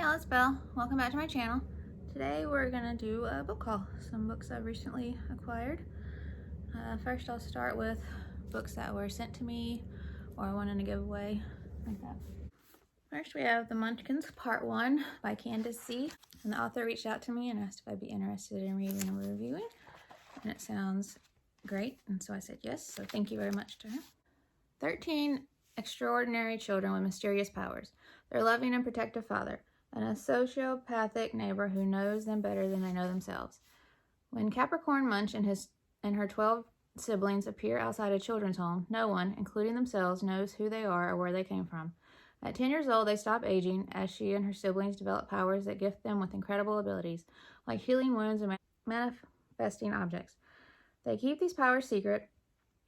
y'all, it's Beil. Welcome back to my channel. Today we're gonna do a book haul. Some books I've recently acquired. First I'll start with books that were sent to me or I wanted to give away, like that. First we have The Munchkins Part 1 by Candice. And the author reached out to me and asked if I'd be interested in reading and reviewing. And it sounds great, and so I said yes, so thank you very much to her. 13 extraordinary children with mysterious powers. Their loving and protective father, and a sociopathic neighbor who knows them better than they know themselves. When Capricorn Munch and her 12 siblings appear outside a children's home, no one, including themselves, knows who they are or where they came from. At 10 years old, they stop aging as she and her siblings develop powers that gift them with incredible abilities, like healing wounds and manifesting objects. They keep these powers secret,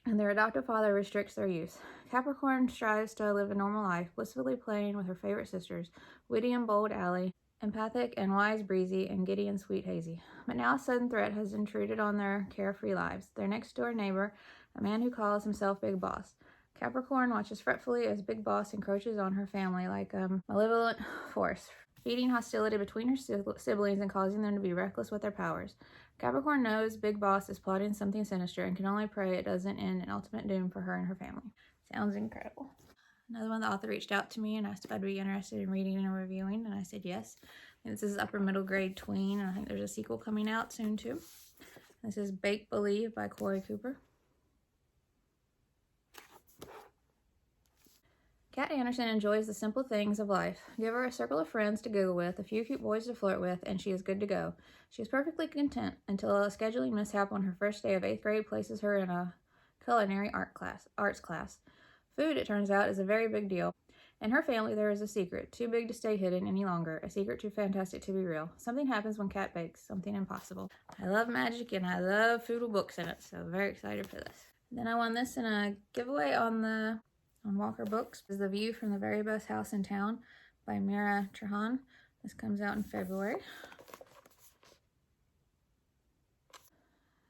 and their adoptive father restricts their use. Capricorn strives to live a normal life, blissfully playing with her favorite sisters, witty and bold Allie, empathic and wise Breezy, and giddy and sweet Hazy. But now a sudden threat has intruded on their carefree lives. Their next-door neighbor, a man who calls himself Big Boss. Capricorn watches fretfully as Big Boss encroaches on her family like a malevolent force, feeding hostility between her siblings and causing them to be reckless with their powers. Capricorn knows Big Boss is plotting something sinister and can only pray it doesn't end in ultimate doom for her and her family. Sounds incredible. Another one, the author reached out to me and asked if I'd be interested in reading and reviewing, and I said yes. And this is upper middle grade tween, and I think there's a sequel coming out soon too. This is Bake Believe by Cori Cooper. Kat Anderson enjoys the simple things of life. Give her a circle of friends to giggle with, a few cute boys to flirt with, and she is good to go. She is perfectly content until a scheduling mishap on her first day of 8th grade places her in a culinary arts class. Food, it turns out, is a very big deal. In her family, there is a secret, too big to stay hidden any longer, a secret too fantastic to be real. Something happens when Kat bakes, something impossible. I love magic and I love food with books in it, so very excited for this. Then I won this in a giveaway on Walker Books. This is The View from the Very Best House in Town by Meera Trehan. This comes out in February.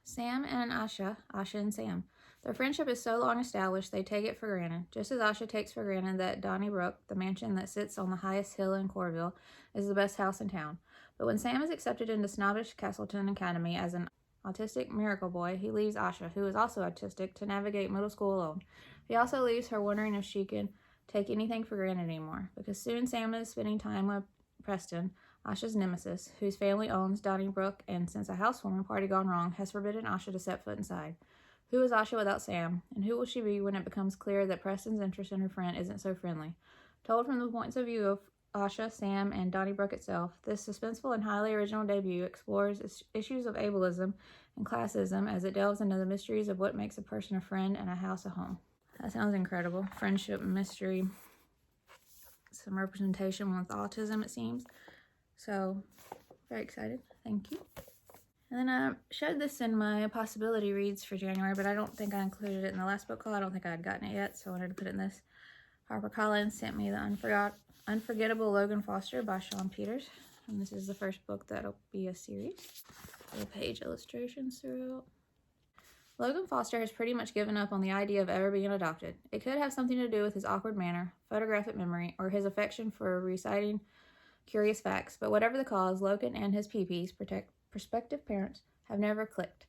Sam and Asha and Sam. Their friendship is so long established they take it for granted, just as Asha takes for granted that Donnybrook, the mansion that sits on the highest hill in Corville, is the best house in town. But when Sam is accepted into snobbish Castleton Academy as an autistic miracle boy, he leaves Asha, who is also autistic, to navigate middle school alone. He also leaves her wondering if she can take anything for granted anymore, because soon Sam is spending time with Preston, Asha's nemesis, whose family owns Donnybrook, and since a housewarming party gone wrong has forbidden Asha to set foot inside. Who is Asha without Sam, and who will she be when it becomes clear that Preston's interest in her friend isn't so friendly? Told from the points of view of Asha, Sam, and Donnybrook itself, this suspenseful and highly original debut explores issues of ableism and classism as it delves into the mysteries of what makes a person a friend and a house a home. That sounds incredible. Friendship, mystery, some representation with autism, it seems. So, very excited. Thank you. And then I showed this in my possibility reads for January, but I don't think I included it in the last book haul. I don't think I had gotten it yet, so I wanted to put it in this. HarperCollins sent me the Unforgettable Logan Foster by Shawn Peters. And this is the first book that'll be a series. Little page illustrations throughout. Logan Foster has pretty much given up on the idea of ever being adopted. It could have something to do with his awkward manner, photographic memory, or his affection for reciting curious facts, but whatever the cause, Logan and his PPs, prospective parents, have never clicked.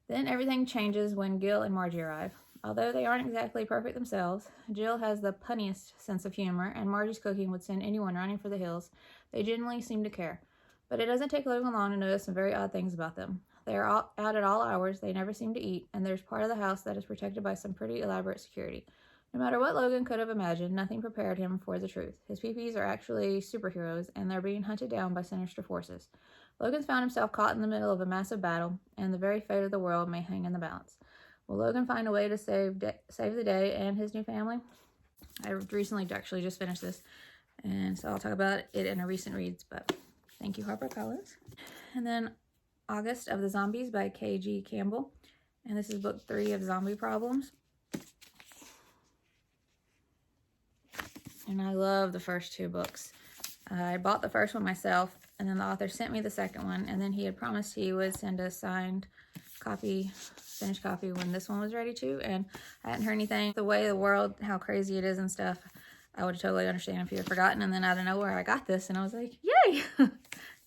Then everything changes when Gil and Margie arrive. Although they aren't exactly perfect themselves, Jill has the punniest sense of humor, and Margie's cooking would send anyone running for the hills. They genuinely seem to care. But it doesn't take Logan long to notice some very odd things about them. They are out at all hours, they never seem to eat, and there's part of the house that is protected by some pretty elaborate security. No matter what Logan could have imagined, nothing prepared him for the truth. His PPs are actually superheroes, and they're being hunted down by sinister forces. Logan's found himself caught in the middle of a massive battle, and the very fate of the world may hang in the balance. Will Logan find a way to save the day and his new family? I recently actually just finished this, and so I'll talk about it in a recent reads, but thank you, HarperCollins. And then August of the Zombies by K.G. Campbell, and this is book 3 of Zombie Problems. And I love the first 2 books. I bought the first one myself, and then the author sent me the second one, and then he had promised he would send a signed copy, finished copy, when this one was ready to, and I hadn't heard anything. The way the world, how crazy it is and stuff, I would totally understand if you had forgotten, and then out of nowhere I got this, and I was like, yay!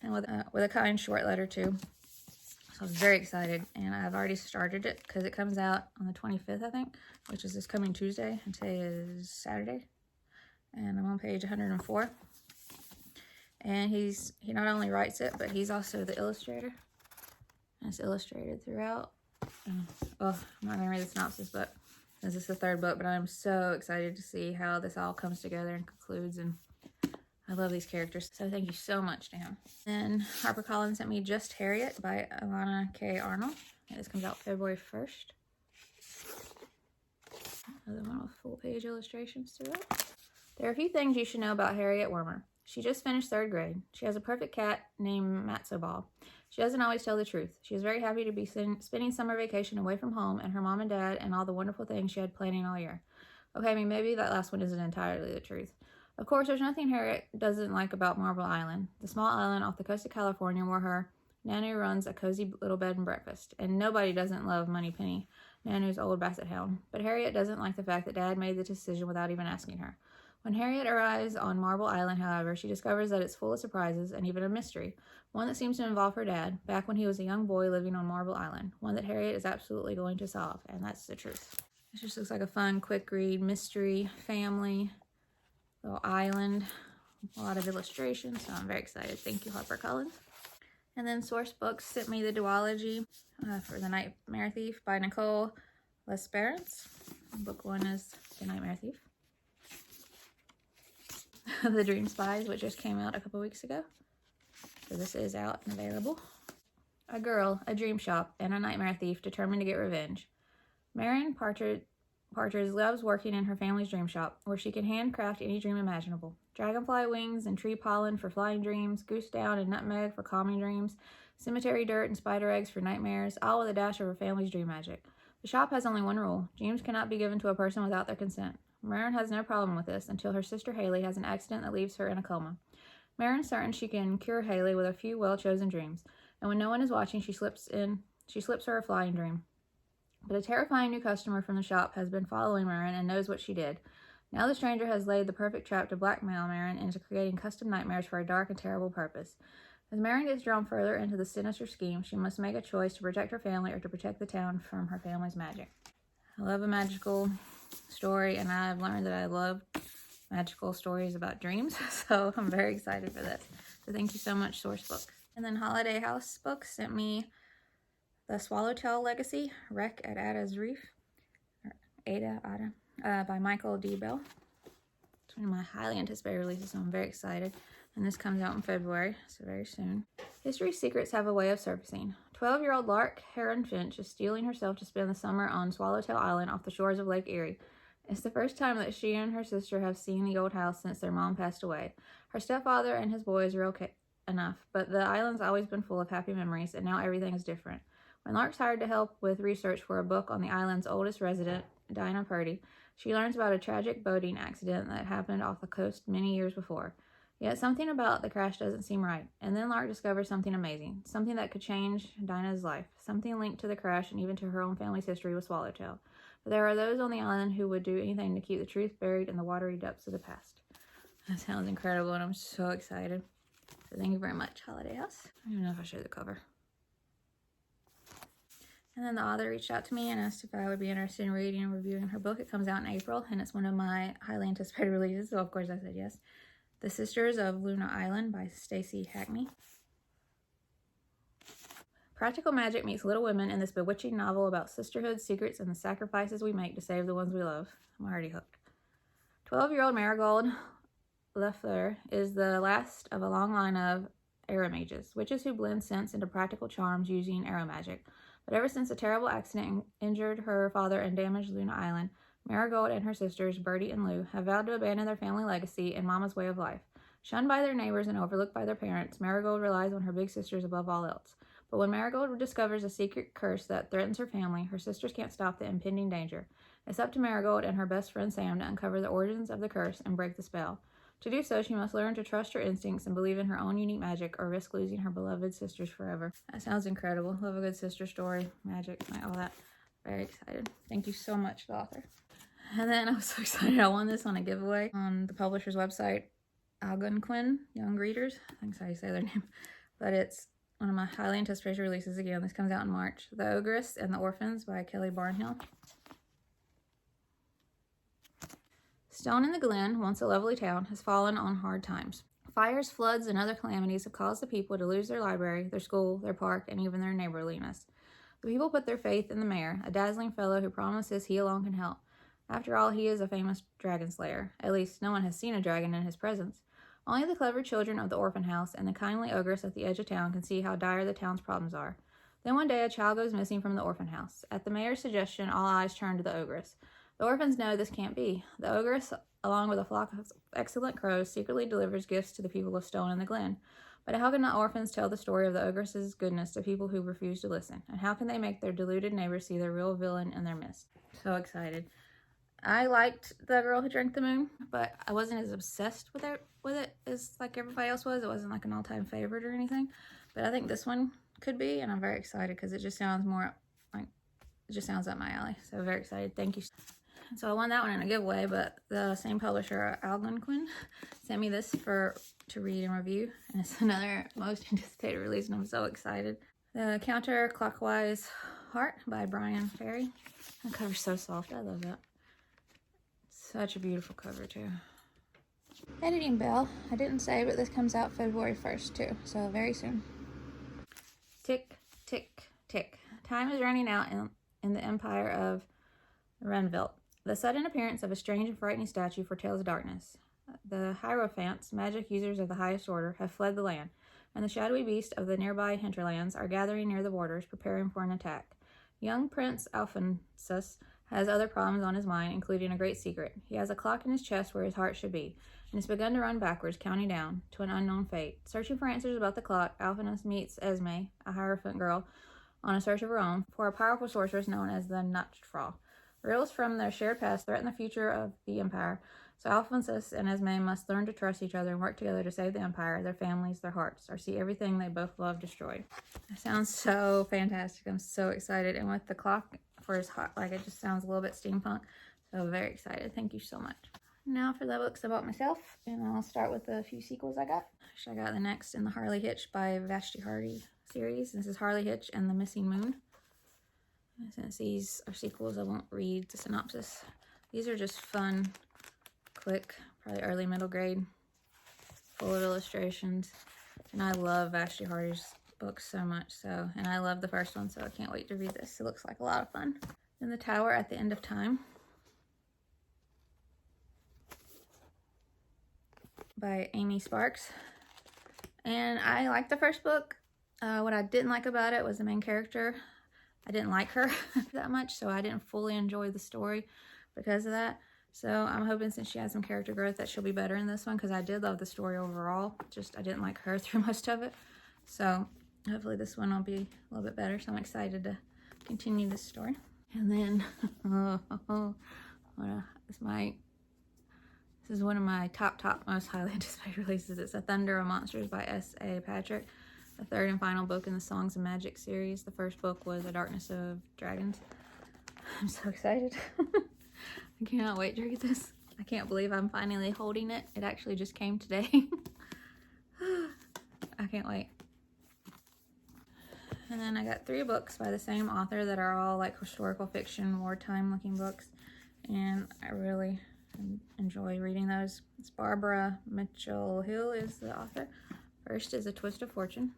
And with a kind short letter too. So I was very excited, and I've already started it because it comes out on the 25th, I think, which is this coming Tuesday, and today is Saturday. And I'm on page 104. And he not only writes it, but he's also the illustrator. And it's illustrated throughout. Oh, I'm not going to read the synopsis, but this is the third book, but I'm so excited to see how this all comes together and concludes, and I love these characters, so thank you so much to him. Then HarperCollins sent me Just Harriet by Elana K. Arnold. This comes out February 1st. Another one with full-page illustrations throughout. There are a few things you should know about Harriet Wormer. She just finished 3rd grade. She has a perfect cat named Matzo. She doesn't always tell the truth. She is very happy to be spending summer vacation away from home and her mom and dad and all the wonderful things she had planning all year. Okay, I mean, maybe that last one isn't entirely the truth. Of course, there's nothing Harriet doesn't like about Marble Island, the small island off the coast of California where her Nanu runs a cozy little bed and breakfast. And nobody doesn't love Moneypenny, Nanu's old basset hound. But Harriet doesn't like the fact that Dad made the decision without even asking her. When Harriet arrives on Marble Island, however, she discovers that it's full of surprises and even a mystery, one that seems to involve her dad, back when he was a young boy living on Marble Island, one that Harriet is absolutely going to solve, and that's the truth. It just looks like a fun, quick read, mystery, family, little island, a lot of illustrations, so I'm very excited. Thank you, HarperCollins. And then Source Books sent me the duology for The Nightmare Thief by Nicole, Lesperance. Book 1 is The Nightmare Thief. The Dream Spies, which just came out a couple weeks ago. So this is out and available. A girl, a dream shop, and a nightmare thief determined to get revenge. Marion Partridge loves working in her family's dream shop, where she can handcraft any dream imaginable. Dragonfly wings and tree pollen for flying dreams, goose down and nutmeg for calming dreams, cemetery dirt and spider eggs for nightmares, all with a dash of her family's dream magic. The shop has only one rule: dreams cannot be given to a person without their consent. Marion has no problem with this until her sister Haley has an accident that leaves her in a coma. Marion's certain she can cure Haley with a few well-chosen dreams, and when no one is watching, she slips her a flying dream. But a terrifying new customer from the shop has been following Marion and knows what she did. Now the stranger has laid the perfect trap to blackmail Marion into creating custom nightmares for a dark and terrible purpose. As Marion gets drawn further into the sinister scheme, she must make a choice to protect her family or to protect the town from her family's magic. I love a magical story, and I've learned that I love magical stories about dreams, so I'm very excited for this. So thank you so much, Sourcebook. And then Holiday House Books sent me The Swallowtail Legacy, Wreck at Ada's Reef, by Michael D. Beil. It's one of my highly anticipated releases, so I'm very excited. And this comes out in February, so very soon. History's secrets have a way of surfacing. 12-year-old Lark Heron Finch is steeling herself to spend the summer on Swallowtail Island off the shores of Lake Erie. It's the first time that she and her sister have seen the old house since their mom passed away. Her stepfather and his boys are okay enough, but the island's always been full of happy memories, and now everything is different. When Lark's hired to help with research for a book on the island's oldest resident, Dinah Purdy, she learns about a tragic boating accident that happened off the coast many years before. Yet something about the crash doesn't seem right, and then Lark discovers something amazing, something that could change Dinah's life, something linked to the crash and even to her own family's history with Swallowtail. But there are those on the island who would do anything to keep the truth buried in the watery depths of the past. That sounds incredible, and I'm so excited. So thank you very much, Holiday House. I don't even know if I showed the cover. And then the author reached out to me and asked if I would be interested in reading and reviewing her book. It comes out in April, and it's one of my highly anticipated releases, so of course I said yes. The Sisters of Luna Island by Stacy Hackney. Practical magic meets Little Women in this bewitching novel about sisterhood, secrets, and the sacrifices we make to save the ones we love. I'm already hooked. 12-year-old Marigold Lefleur is the last of a long line of aromages, witches who blend sense into practical charms using aromagic. But ever since a terrible accident injured her father and damaged Luna Island, Marigold and her sisters, Bertie and Lou, have vowed to abandon their family legacy and Mama's way of life. Shunned by their neighbors and overlooked by their parents, Marigold relies on her big sisters above all else. But when Marigold discovers a secret curse that threatens her family, her sisters can't stop the impending danger. It's up to Marigold and her best friend Sam to uncover the origins of the curse and break the spell. To do so, she must learn to trust her instincts and believe in her own unique magic or risk losing her beloved sisters forever. That sounds incredible. Love a good sister story, magic, all that. Very excited. Thank you so much, the author. And then I was so excited. I won this on a giveaway on the publisher's website, Algonquin Young Readers. I think that's how you say their name. But it's one of my highly anticipated releases again. This comes out in March. The Ogress and the Orphans by Kelly Barnhill. Stone in the Glen, once a lovely town, has fallen on hard times. Fires, floods, and other calamities have caused the people to lose their library, their school, their park, and even their neighborliness. The people put their faith in the mayor, a dazzling fellow who promises he alone can help. After all, he is a famous dragon slayer. At least, no one has seen a dragon in his presence. Only the clever children of the orphan house and the kindly ogress at the edge of town can see how dire the town's problems are. Then one day, a child goes missing from the orphan house. At the mayor's suggestion, all eyes turn to the ogress. The orphans know this can't be. The ogress, along with a flock of excellent crows, secretly delivers gifts to the people of Stone in the Glen. But how can the orphans tell the story of the ogress's goodness to people who refuse to listen? And how can they make their deluded neighbors see the real villain in their midst? So excited. I liked The Girl Who Drank the Moon, but I wasn't as obsessed with it as like everybody else was. It wasn't like an all-time favorite or anything. But I think this one could be, and I'm very excited because it just sounds more like, it just sounds up my alley. So very excited. Thank you. So I won that one in a giveaway, but the same publisher, Algonquin, sent me this to read and review. And it's another most anticipated release, and I'm so excited. The Counterclockwise Heart by Brian Ferry. The cover's so soft. I love that. Such a beautiful cover, too. Editing bell. I didn't say, but this comes out February 1st, too. So very soon. Tick, tick, tick. Time is running out in the empire of Renvelt. The sudden appearance of a strange and frightening statue foretells darkness. The Hierophants, magic users of the highest order, have fled the land, and the shadowy beasts of the nearby hinterlands are gathering near the borders, preparing for an attack. Young Prince Alphonsus has other problems on his mind, including a great secret. He has a clock in his chest where his heart should be, and has begun to run backwards, counting down to an unknown fate. Searching for answers about the clock, Alphonsus meets Esme, a Hierophant girl, on a search of her own for a powerful sorceress known as the Nachtfrau. Riddles from their shared past threaten the future of the Empire, so Alphonsus and Esme must learn to trust each other and work together to save the Empire, their families, their hearts, or see everything they both love destroyed. That sounds so fantastic. I'm so excited. And with the clock for his heart, like, it just sounds a little bit steampunk. So very excited. Thank you so much. Now for the books I bought myself, and I'll start with a few sequels I got. I got the next in the Harley Hitch by Vashti Hardy series. This is Harley Hitch and the Missing Moon. Since these are sequels, I won't read the synopsis. These are just fun, quick, probably early middle grade, full of illustrations. And I love Vashti Hardy's books so much, and I love the first one, so I can't wait to read this. It looks like a lot of fun. Then The Tower at the End of Time by Amy Sparks. And I liked the first book. What I didn't like about it was the main character. I didn't like her that much, so I didn't fully enjoy the story because of that. So I'm hoping since she has some character growth that she'll be better in this one, because I did love the story overall. Just I didn't like her through most of it. So hopefully this one will be a little bit better. So I'm excited to continue this story. And then this is one of my top most highly anticipated releases. It's A Thunder of Monsters by S.A. Patrick. The third and final book in the Songs of Magic series. The first book was A Darkness of Dragons. I'm so excited. I cannot wait to read this. I can't believe I'm finally holding it. It actually just came today. I can't wait. And then I got 3 books by the same author that are all like historical fiction, wartime looking books. And I really enjoy reading those. It's Barbara Mitchell Hill is the author. First is A Twist of Fortune.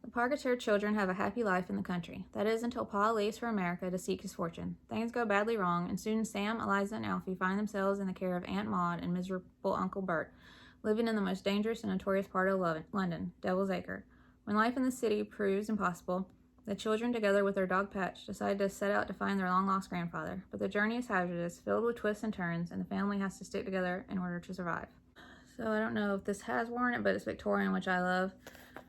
The Pargateur children have a happy life in the country. That is until Pa leaves for America to seek his fortune. Things go badly wrong, and soon Sam, Eliza, and Alfie find themselves in the care of Aunt Maud and miserable Uncle Bert, living in the most dangerous and notorious part of London, Devil's Acre. When life in the city proves impossible, the children, together with their dog Patch, decide to set out to find their long-lost grandfather. But the journey is hazardous, filled with twists and turns, and the family has to stick together in order to survive. So I don't know if this has worn it, but it's Victorian, which I love.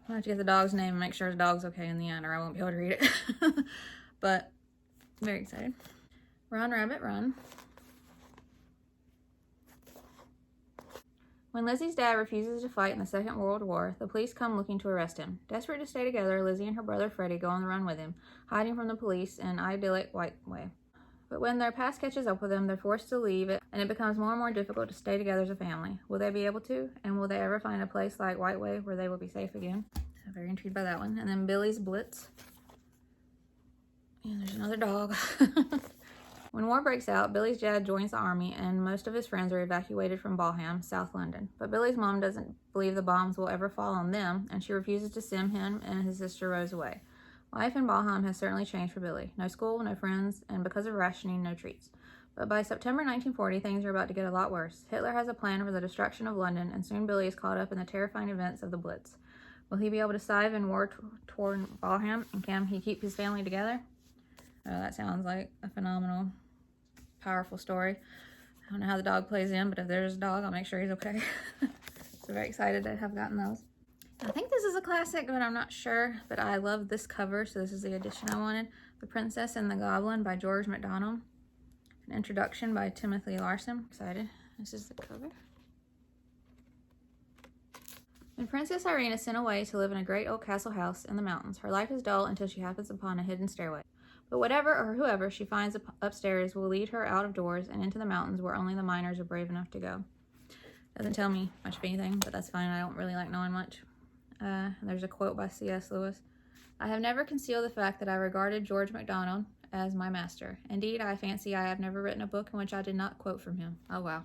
I'm going to have to get the dog's name and make sure the dog's okay in the end, or I won't be able to read it. But very excited. Run, Rabbit, Run. When Lizzie's dad refuses to fight in the Second World War, the police come looking to arrest him. Desperate to stay together, Lizzie and her brother Freddie go on the run with him, hiding from the police in an idyllic White Way. But when their past catches up with them, they're forced to leave it, and it becomes more and more difficult to stay together as a family. Will they be able to? And will they ever find a place like White Way where they will be safe again? I'm very intrigued by that one. And then Billy's Blitz. And there's another dog. When war breaks out, Billy's dad joins the army, and most of his friends are evacuated from Balham, South London. But Billy's mom doesn't believe the bombs will ever fall on them, and she refuses to send him and his sister Rose away. Life in Balham has certainly changed for Billy. No school, no friends, and because of rationing, no treats. But by September 1940, things are about to get a lot worse. Hitler has a plan for the destruction of London, and soon Billy is caught up in the terrifying events of the Blitz. Will he be able to survive in war-torn Balham, and can he keep his family together? Oh, that sounds like a phenomenal, powerful story. I don't know how the dog plays in, but if there's a dog, I'll make sure he's okay. So very excited to have gotten those. I think this is a classic, but I'm not sure. But I love this cover, so this is the edition I wanted. The Princess and the Goblin by George MacDonald. An introduction by Timothy Larson. Excited. This is the cover. When Princess Irene is sent away to live in a great old castle house in the mountains, her life is dull until she happens upon a hidden stairway. But whatever or whoever she finds upstairs will lead her out of doors and into the mountains where only the miners are brave enough to go. Doesn't tell me much of anything, but that's fine. I don't really like knowing much. There's a quote by C.S. Lewis. I have never concealed the fact that I regarded George MacDonald as my master. Indeed, I fancy I have never written a book in which I did not quote from him. Oh, wow.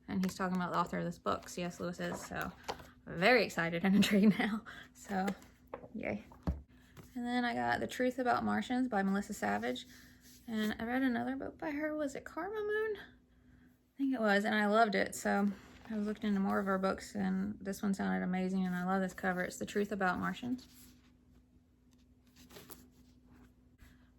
And he's talking about the author of this book, C.S. Lewis is, so I'm very excited and intrigued now. So, yay. And then I got The Truth About Martians by Melissa Savage. And I read another book by her. Was it Karma Moon? I think it was, and I loved it. So I was looking into more of her books, and this one sounded amazing, and I love this cover. It's The Truth About Martians.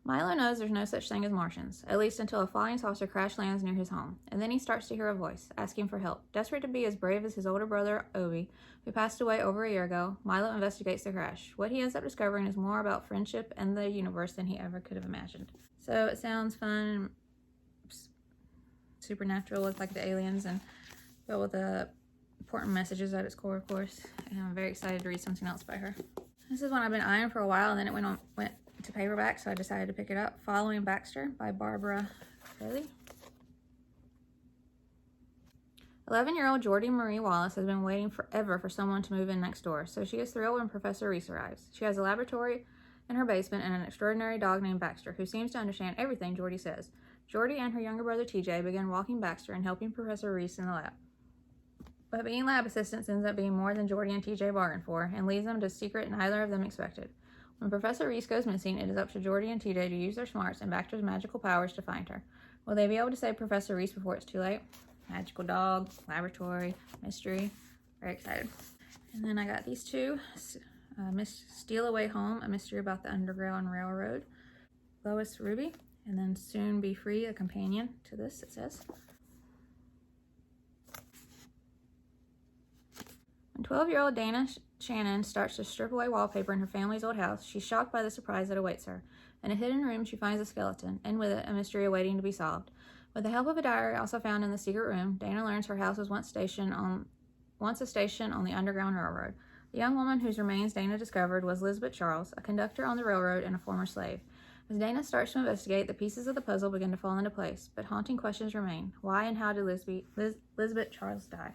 Milo knows there's no such thing as Martians, at least until a flying saucer crash lands near his home, and then he starts to hear a voice, asking for help. Desperate to be as brave as his older brother, Obi, who passed away over a year ago, Milo investigates the crash. What he ends up discovering is more about friendship and the universe than he ever could have imagined. So it sounds fun, supernatural, with like the aliens, and but with the important messages at its core, of course. And I'm very excited to read something else by her. This is one I've been eyeing for a while, and then it went to paperback, so I decided to pick it up. Following Baxter by Barbara Fraley. 11-year-old Geordie Marie Wallace has been waiting forever for someone to move in next door, so she is thrilled when Professor Reese arrives. She has a laboratory in her basement and an extraordinary dog named Baxter, who seems to understand everything Geordie says. Geordie and her younger brother TJ begin walking Baxter and helping Professor Reese in the lab. But being lab assistants ends up being more than Geordie and TJ bargained for, and leads them to a secret neither of them expected. When Professor Reese goes missing, it is up to Geordie and TJ to use their smarts and Baxter's magical powers to find her. Will they be able to save Professor Reese before it's too late? Magical dog, laboratory, mystery. Very excited. And then I got these two. Steal Away Home, a mystery about the Underground Railroad. Lois Ruby. And then Soon Be Free, a companion to this, it says. When 12-year-old Dana Shannon starts to strip away wallpaper in her family's old house, she's shocked by the surprise that awaits her. In a hidden room, she finds a skeleton, and with it, a mystery awaiting to be solved. With the help of a diary also found in the secret room, Dana learns her house was once a station on the Underground Railroad. The young woman whose remains Dana discovered was Lisbeth Charles, a conductor on the railroad and a former slave. As Dana starts to investigate, the pieces of the puzzle begin to fall into place, but haunting questions remain. Why and how did Lisbeth Charles die?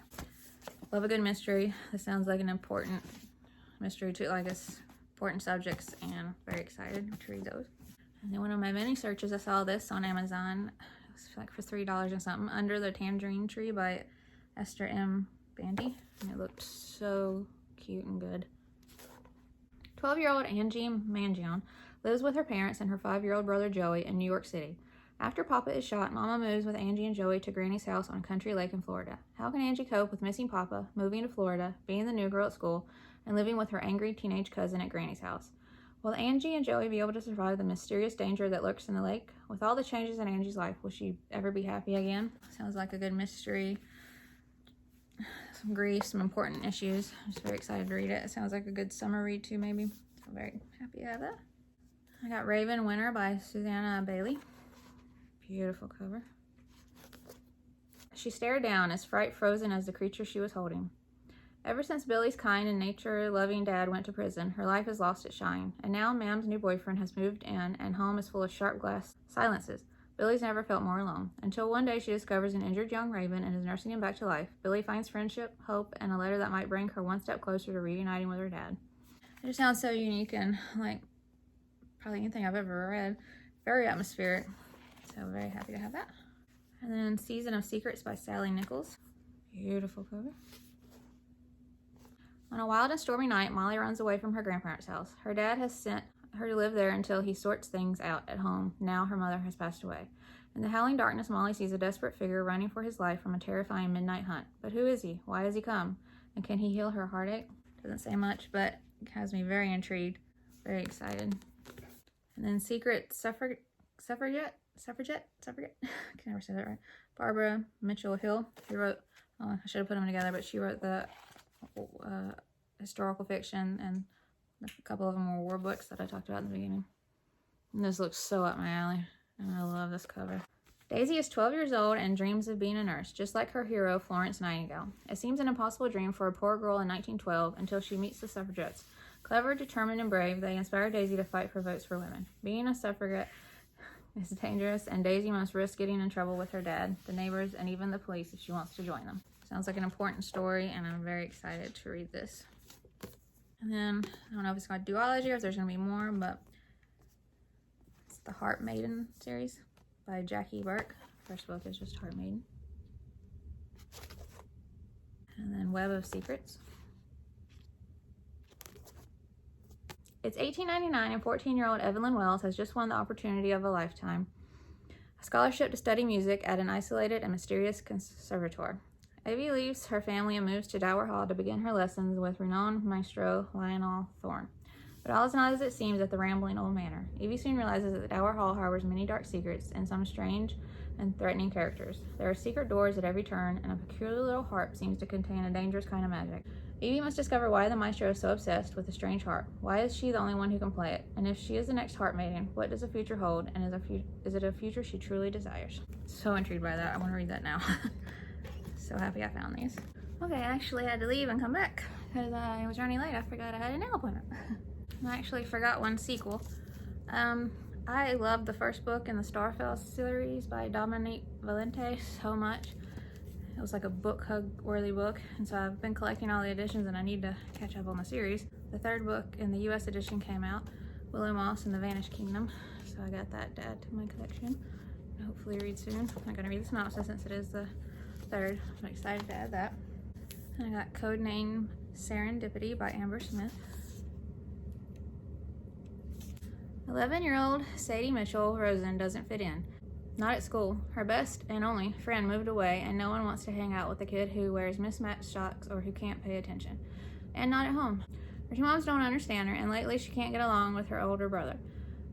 Love a good mystery. This sounds like an important mystery too, like it's important subjects, and very excited to read those. And then one of my many searches, I saw this on Amazon. It was like for $3 and something. Under the Tangerine Tree by Esther M. Bandy. And it looked so cute and good. 12-year-old Angie Mangione lives with her parents and her 5-year-old brother Joey in New York City. After Papa is shot, Mama moves with Angie and Joey to Granny's house on Country Lake in Florida. How can Angie cope with missing Papa, moving to Florida, being the new girl at school, and living with her angry teenage cousin at Granny's house? Will Angie and Joey be able to survive the mysterious danger that lurks in the lake? With all the changes in Angie's life, will she ever be happy again? Sounds like a good mystery. Some grief, some important issues. I'm just very excited to read it. It sounds like a good summer read too, maybe. So very happy to have that. I got Raven Winter by Susanna Bailey. Beautiful cover. She stared down, as fright frozen as the creature she was holding. Ever since Billy's kind and nature-loving dad went to prison, her life has lost its shine, and now Mam's new boyfriend has moved in, and home is full of sharp glass silences. Billy's never felt more alone, until one day she discovers an injured young raven and is nursing him back to life. Billy finds friendship, hope, and a letter that might bring her one step closer to reuniting with her dad. It just sounds so unique and like probably anything I've ever read. Very atmospheric, so very happy to have that. And then Season of Secrets by Sally Nichols. Beautiful cover. On a wild and stormy night, Molly runs away from her grandparents' house. Her dad has sent her to live there until he sorts things out at home. Now her mother has passed away. In the howling darkness, Molly sees a desperate figure running for his life from a terrifying midnight hunt. But who is he? Why has he come? And can he heal her heartache? Doesn't say much, but it has me very intrigued, very excited. And then Secret Suffragette? I can never say that right. Barbara Mitchell Hill. She wrote, I should have put them together, but she wrote the historical fiction, and a couple of them were war books that I talked about in the beginning. And this looks so up my alley, and I love this cover. Daisy is 12 years old and dreams of being a nurse, just like her hero, Florence Nightingale. It seems an impossible dream for a poor girl in 1912 until she meets the suffragettes. Clever, determined, and brave, they inspire Daisy to fight for votes for women. Being a suffragette is dangerous, and Daisy must risk getting in trouble with her dad, the neighbors, and even the police if she wants to join them. Sounds like an important story, and I'm very excited to read this. And then, I don't know if it's got duology or if there's going to be more, but it's the Heart Maiden series by Jackie Burke. First book is just Heart Maiden. And then Web of Secrets. It's 1899, and 14-year-old Evelyn Wells has just won the opportunity of a lifetime, a scholarship to study music at an isolated and mysterious conservatoire. Evie leaves her family and moves to Dower Hall to begin her lessons with renowned maestro Lionel Thorne. But all is not as it seems at the rambling old manor. Evie soon realizes that the Dower Hall harbors many dark secrets and some strange and threatening characters. There are secret doors at every turn, and a peculiar little harp seems to contain a dangerous kind of magic. Evie must discover why the maestro is so obsessed with the strange harp. Why is she the only one who can play it? And if she is the next harp maiden, what does the future hold? And is it a future she truly desires? So intrigued by that. I want to read that now. So happy I found these. Okay, I actually had to leave and come back because I was running late. I forgot I had a nail appointment. I actually forgot one sequel. I loved the first book in the Starfell series by Dominique Valente so much. It was like a book hug worthy book, and so I've been collecting all the editions and I need to catch up on the series. The third book in the US edition came out, Willow Moss and the Vanished Kingdom, so I got that to add to my collection. Hopefully read soon. I'm not gonna read the synopsis since it is the third. I'm excited to add that. And I got Codename Serendipity by Amber Smith. 11-year-old Sadie Mitchell Rosen doesn't fit in. Not at school. Her best and only friend moved away, and no one wants to hang out with a kid who wears mismatched socks or who can't pay attention. And not at home. Her two moms don't understand her, and lately she can't get along with her older brother.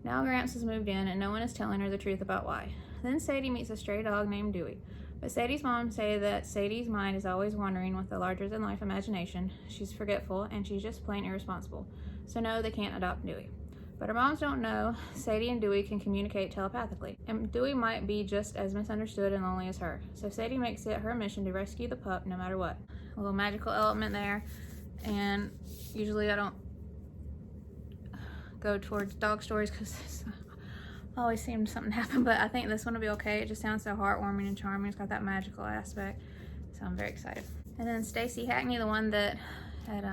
Now Gramps has moved in, and no one is telling her the truth about why. Then Sadie meets a stray dog named Dewey. But Sadie's mom say that Sadie's mind is always wandering with a larger-than-life imagination. She's forgetful, and she's just plain irresponsible. So no, they can't adopt Dewey. But her moms don't know Sadie and Dewey can communicate telepathically, and Dewey might be just as misunderstood and lonely as her. So Sadie makes it her mission to rescue the pup no matter what. A little magical element there, and usually I don't go towards dog stories because always seems something to happen, but I think this one will be okay. It just sounds so heartwarming and charming. It's got that magical aspect, so I'm very excited. And then Stacy Hackney, the one that had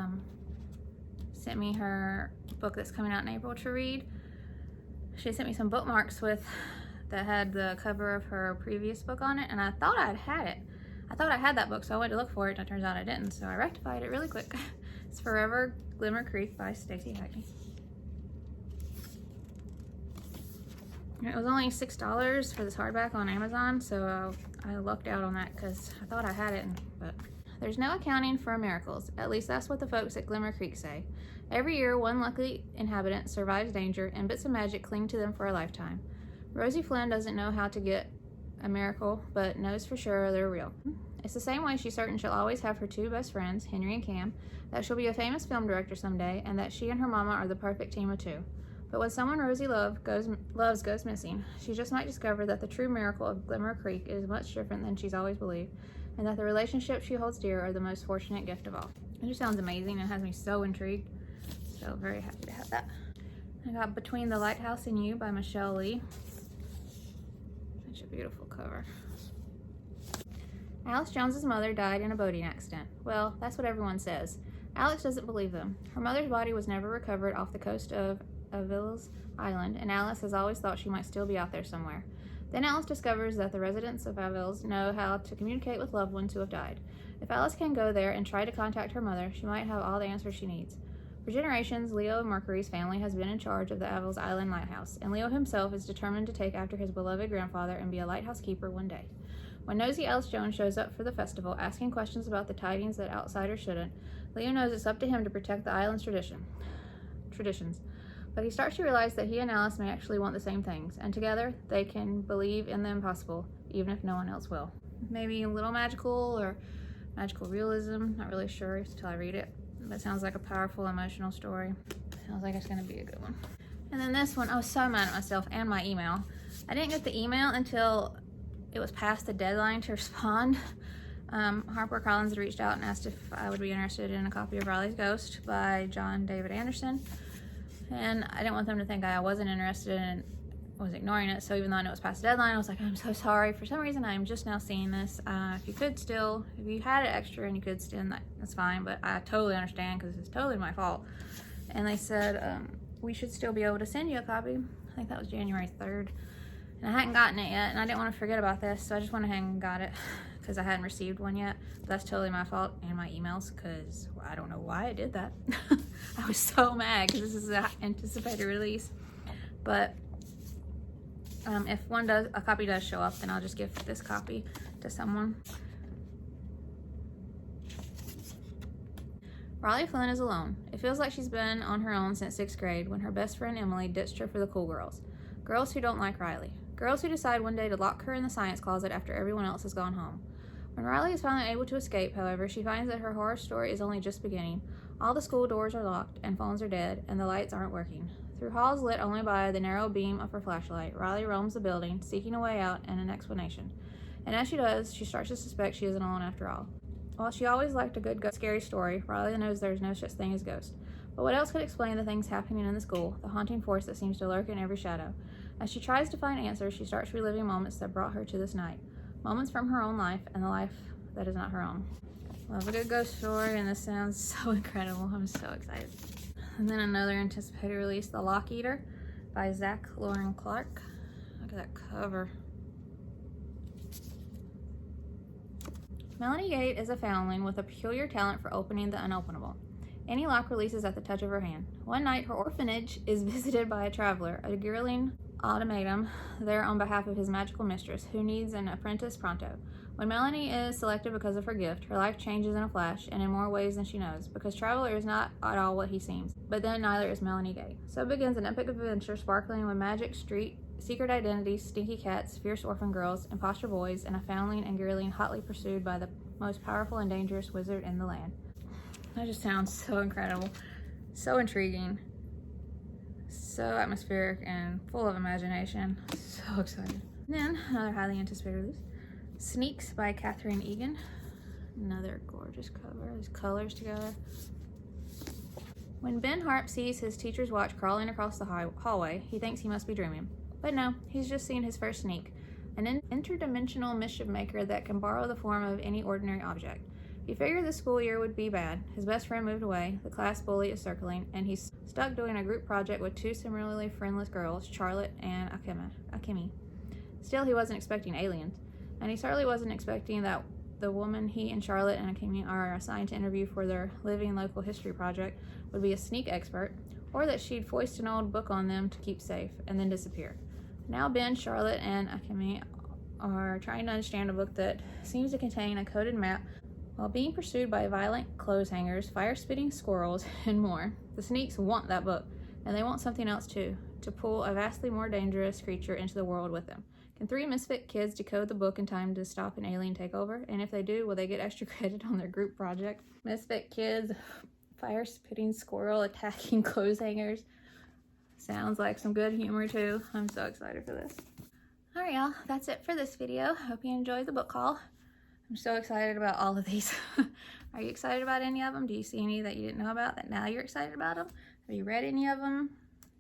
sent me her book that's coming out in April to read. She sent me some bookmarks that had the cover of her previous book on it, and I thought I'd had it. I thought I had that book, so I went to look for it, and it turns out I didn't, so I rectified it really quick. It's Forever Glimmer Creek by Stacy Hackney. It was only $6 for this hardback on Amazon, so I lucked out on that because I thought I had it, but there's no accounting for miracles. At least that's what the folks at Glimmer Creek say. Every year, one lucky inhabitant survives danger, and bits of magic cling to them for a lifetime. Rosie Flynn doesn't know how to get a miracle, but knows for sure they're real. It's the same way she's certain she'll always have her two best friends, Henry and Cam, that she'll be a famous film director someday, and that she and her mama are the perfect team of two. But when someone Rosie loves goes missing, she just might discover that the true miracle of Glimmer Creek is much different than she's always believed, and that the relationships she holds dear are the most fortunate gift of all. It just sounds amazing and has me so intrigued. So very happy to have that. I got Between the Lighthouse and You by Michelle Lee. Such a beautiful cover. Alice Jones's mother died in a boating accident. Well, that's what everyone says. Alex doesn't believe them. Her mother's body was never recovered off the coast of Aviles Island, and Alice has always thought she might still be out there somewhere. Then Alice discovers that the residents of Aviles know how to communicate with loved ones who have died. If Alice can go there and try to contact her mother, she might have all the answers she needs. For generations, Leo Mercury's family has been in charge of the Aviles Island Lighthouse, and Leo himself is determined to take after his beloved grandfather and be a lighthouse keeper one day. When nosy Alice Jones shows up for the festival, asking questions about the tidings that outsiders shouldn't, Leo knows it's up to him to protect the island's traditions. But he starts to realize that he and Alice may actually want the same things, and together they can believe in the impossible, even if no one else will. Maybe a little magical or magical realism, not really sure until I read it. But it sounds like a powerful, emotional story. Sounds like it's going to be a good one. And then this one, I was so mad at myself and my email. I didn't get the email until it was past the deadline to respond. HarperCollins had reached out and asked if I would be interested in a copy of Riley's Ghost by John David Anderson. And I didn't want them to think I wasn't interested and was ignoring it. So even though I know it was past the deadline, I was like, I'm so sorry. For some reason, I'm just now seeing this. If you had it extra and you could still, that's fine. But I totally understand because it's totally my fault. And they said, we should still be able to send you a copy. I think that was January 3rd. And I hadn't gotten it yet, and I didn't want to forget about this, so I just went ahead and got it because I hadn't received one yet. But that's totally my fault and my emails because I don't know why I did that. I was so mad because this is an anticipated release. But if a copy does show up, then I'll just give this copy to someone. Riley Flynn is alone. It feels like she's been on her own since 6th grade when her best friend Emily ditched her for the cool girls. Girls who don't like Riley. Girls who decide one day to lock her in the science closet after everyone else has gone home. When Riley is finally able to escape, however, she finds that her horror story is only just beginning. All the school doors are locked, and phones are dead, and the lights aren't working. Through halls lit only by the narrow beam of her flashlight, Riley roams the building, seeking a way out and an explanation. And as she does, she starts to suspect she isn't alone after all. While she always liked a good scary story, Riley knows there's no such thing as ghosts. But what else could explain the things happening in the school, the haunting force that seems to lurk in every shadow? As she tries to find answers, she starts reliving moments that brought her to this night. Moments from her own life and the life that is not her own. Love a good ghost story, and this sounds so incredible. I'm so excited. And then another anticipated release, The Lock Eater by Zach Lauren Clark. Look at that cover. Melanie Gate is a foundling with a peculiar talent for opening the unopenable. Any lock releases at the touch of her hand. One night, her orphanage is visited by a traveler, a girling automaton there on behalf of his magical mistress, who needs an apprentice pronto. When Melanie is selected because of her gift, her life changes in a flash, and in more ways than she knows, because Traveler is not at all what he seems. But then neither is Melanie Gay. So begins an epic adventure sparkling with magic, street, secret identities, stinky cats, fierce orphan girls, imposter boys, and a foundling and girling hotly pursued by the most powerful and dangerous wizard in the land. That just sounds so incredible, so intriguing, so atmospheric and full of imagination. So excited. And then another highly anticipated release, Sneaks by Catherine Egan. Another gorgeous cover, these colors together. When Ben Harp sees his teacher's watch crawling across the hallway, he thinks he must be dreaming. But no, he's just seen his first sneak, an interdimensional mischief maker that can borrow the form of any ordinary object. He figured the school year would be bad. His best friend moved away, the class bully is circling, and he's stuck doing a group project with two similarly friendless girls, Charlotte and Akemi. Still, he wasn't expecting aliens, and he certainly wasn't expecting that the woman he and Charlotte and Akemi are assigned to interview for their living local history project would be a sneak expert, or that she'd foist an old book on them to keep safe, and then disappear. Now Ben, Charlotte, and Akemi are trying to understand a book that seems to contain a coded map while being pursued by violent clothes hangers, fire-spitting squirrels, and more. The sneaks want that book, and they want something else too, to pull a vastly more dangerous creature into the world with them. Can three misfit kids decode the book in time to stop an alien takeover? And if they do, will they get extra credit on their group project? Misfit kids, fire-spitting squirrel attacking clothes hangers. Sounds like some good humor too. I'm so excited for this. Alright y'all, that's it for this video. Hope you enjoyed the book haul. I'm so excited about all of these. Are you excited about any of them? Do you see any that you didn't know about that now you're excited about them? Have you read any of them?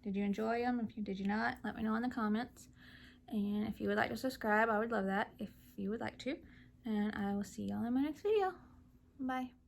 Did you enjoy them? Did you not? Let me know in the comments. And if you would like to subscribe, I would love that if you would like to. And I will see y'all in my next video. Bye.